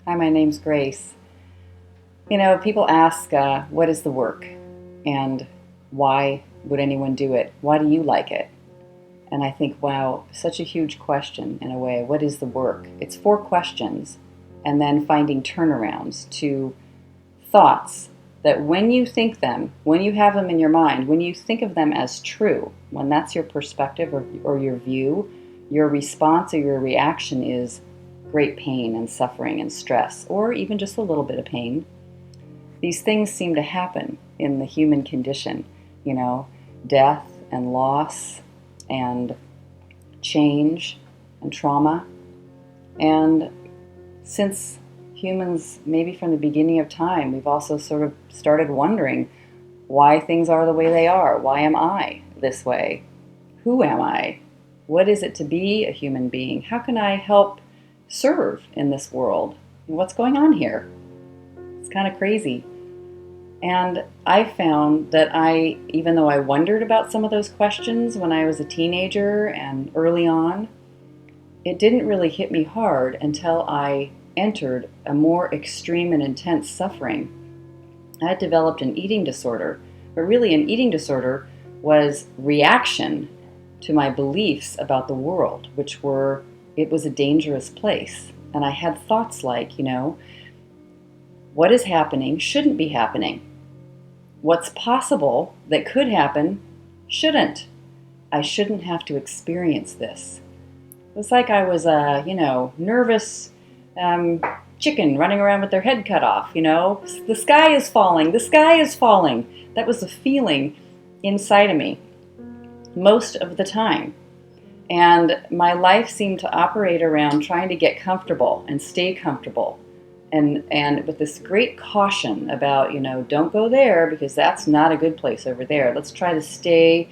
Hi, my name's Grace. People ask, what is the work? And why would anyone do it? Why do you like it? And I think, wow, such a huge question in a way. What is the work? It's 4 questions, and then finding turnarounds to thoughts that when you think them, when you have them in your mind, when you think of them as true, when that's your perspective or your view, your response or your reaction is great pain and suffering and stress, or even just a little bit of pain. These things seem to happen in the human condition, death and loss and change and trauma. And since humans, maybe from the beginning of time, we've also sort of started wondering why things are the way they are. Why am I this way? Who am I? What is it to be a human being? How can I help serve in this world? What's going on here? It's kind of crazy. And I found that even though I wondered about some of those questions when I was a teenager and early on, it didn't really hit me hard until I entered a more extreme and intense suffering. I had developed an eating disorder, but really an eating disorder was reaction to my beliefs about the world, it was a dangerous place. And I had thoughts like, what is happening shouldn't be happening. What's possible that could happen shouldn't. I shouldn't have to experience this. It was like I was a, nervous chicken running around with their head cut off, The sky is falling, the sky is falling. That was the feeling inside of me most of the time. And my life seemed to operate around trying to get comfortable and stay comfortable. And with this great caution about, don't go there because that's not a good place over there. Let's try to stay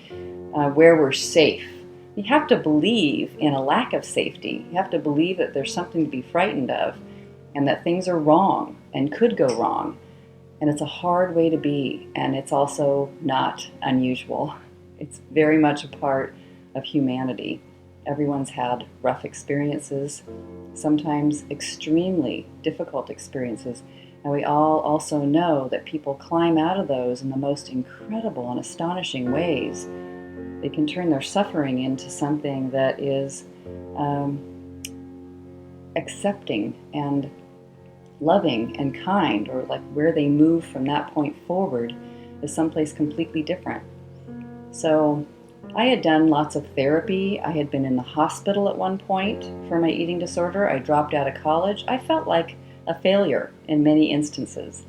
where we're safe. You have to believe in a lack of safety. You have to believe that there's something to be frightened of and that things are wrong and could go wrong. And it's a hard way to be, and it's also not unusual. It's very much a part of humanity. Everyone's had rough experiences, sometimes extremely difficult experiences, and we all also know that people climb out of those in the most incredible and astonishing ways. They can turn their suffering into something that is accepting and loving and kind, or like where they move from that point forward is someplace completely different. So I had done lots of therapy. I had been in the hospital at one point for my eating disorder. I dropped out of college. I felt like a failure in many instances.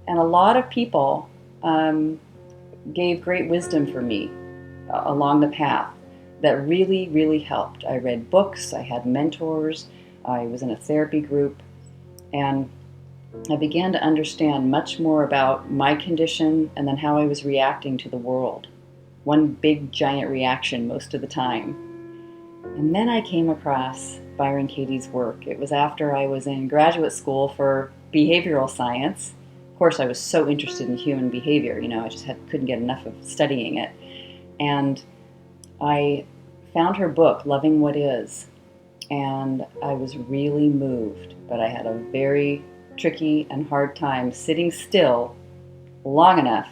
And a lot of people gave great wisdom for me along the path that really, really helped. I read books. I had mentors. I was in a therapy group. And I began to understand much more about my condition and then how I was reacting to the world. One big giant reaction most of the time. And then I came across Byron Katie's work. It was after I was in graduate school for behavioral science. Of course, I was so interested in human behavior, I just couldn't get enough of studying it. And I found her book, Loving What Is, and I was really moved, but I had a very tricky and hard time sitting still long enough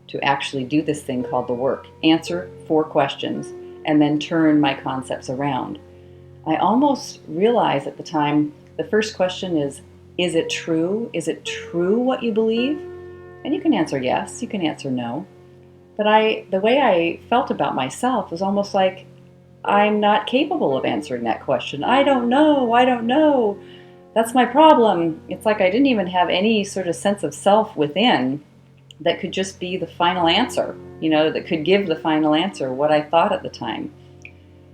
to actually do this thing called the work, answer 4 questions, and then turn my concepts around. I almost realized at the time, the first question is it true? Is it true what you believe? And you can answer yes, you can answer no. But the way I felt about myself was almost like I'm not capable of answering that question. I don't know. That's my problem. It's like I didn't even have any sort of sense of self within that could just be the final answer, that could give the final answer, what I thought at the time.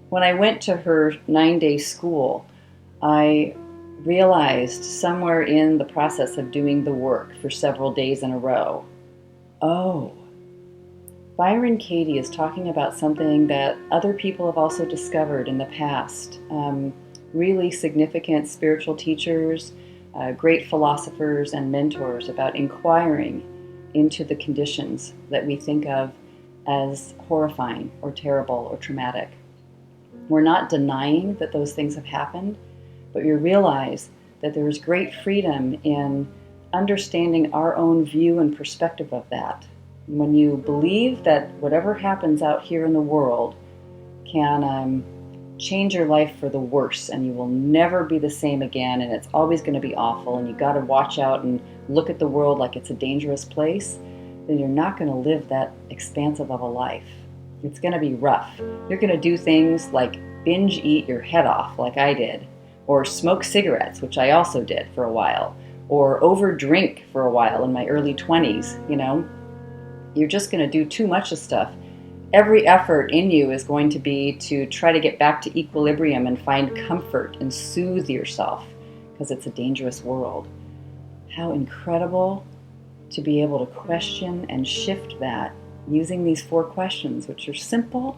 When I went to her 9-day school, I realized somewhere in the process of doing the work for several days in a row, oh, Byron Katie is talking about something that other people have also discovered in the past. Really significant spiritual teachers, great philosophers and mentors about inquiring into the conditions that we think of as horrifying or terrible or traumatic. We're not denying that those things have happened, but you realize that there is great freedom in understanding our own view and perspective of that. When you believe that whatever happens out here in the world can change your life for the worse, and you will never be the same again, and it's always going to be awful, and you got to watch out and look at the world like it's a dangerous place, then you're not going to live that expansive of a life. It's going to be rough. You're going to do things like binge eat your head off, like I did, or smoke cigarettes, which I also did for a while, or overdrink for a while in my early 20s. You're just going to do too much of stuff. Every effort in you is going to be to try to get back to equilibrium and find comfort and soothe yourself, because it's a dangerous world. How incredible to be able to question and shift that using these 4 questions, which are simple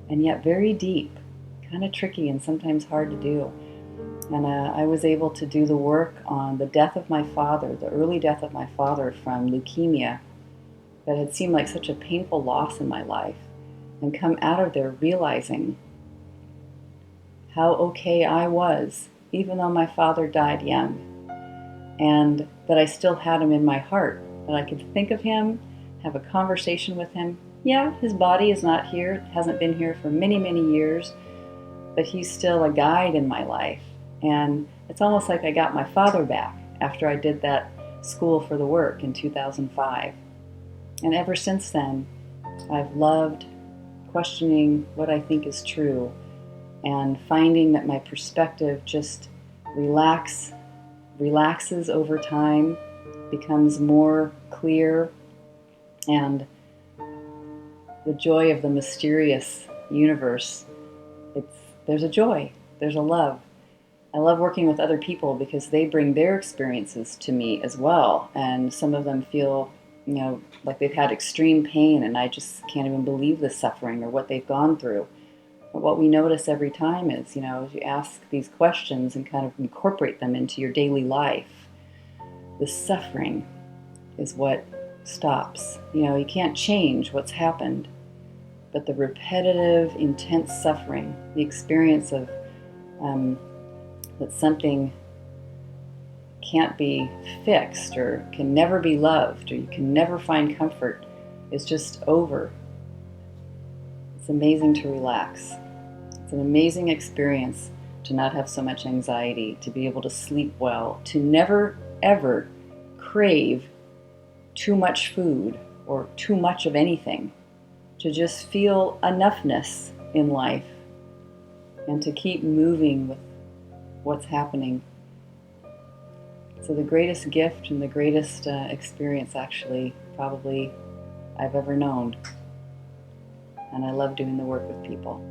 and yet very deep, kind of tricky and sometimes hard to do. And I was able to do the work on the death of my father, the early death of my father from leukemia, that had seemed like such a painful loss in my life, and come out of there realizing how okay I was, even though my father died young, and that I still had him in my heart, that I could think of him, have a conversation with him. Yeah, his body is not here, hasn't been here for many, many years, but he's still a guide in my life. And it's almost like I got my father back after I did that school for the work in 2005. And ever since then, I've loved questioning what I think is true and finding that my perspective just relaxes over time, becomes more clear, and the joy of the mysterious universe, there's a joy, there's a love. I love working with other people because they bring their experiences to me as well, and some of them feel like they've had extreme pain, and I just can't even believe the suffering or what they've gone through. But what we notice every time is, as you ask these questions and kind of incorporate them into your daily life, the suffering is what stops. You can't change what's happened, but the repetitive, intense suffering, the experience of that something can't be fixed or can never be loved or you can never find comfort, is just over. It's amazing to relax. It's an amazing experience to not have so much anxiety, to be able to sleep well, to never ever crave too much food or too much of anything, to just feel enoughness in life and to keep moving with what's happening. So the greatest gift and the greatest experience, actually, probably I've ever known. And I love doing the work with people.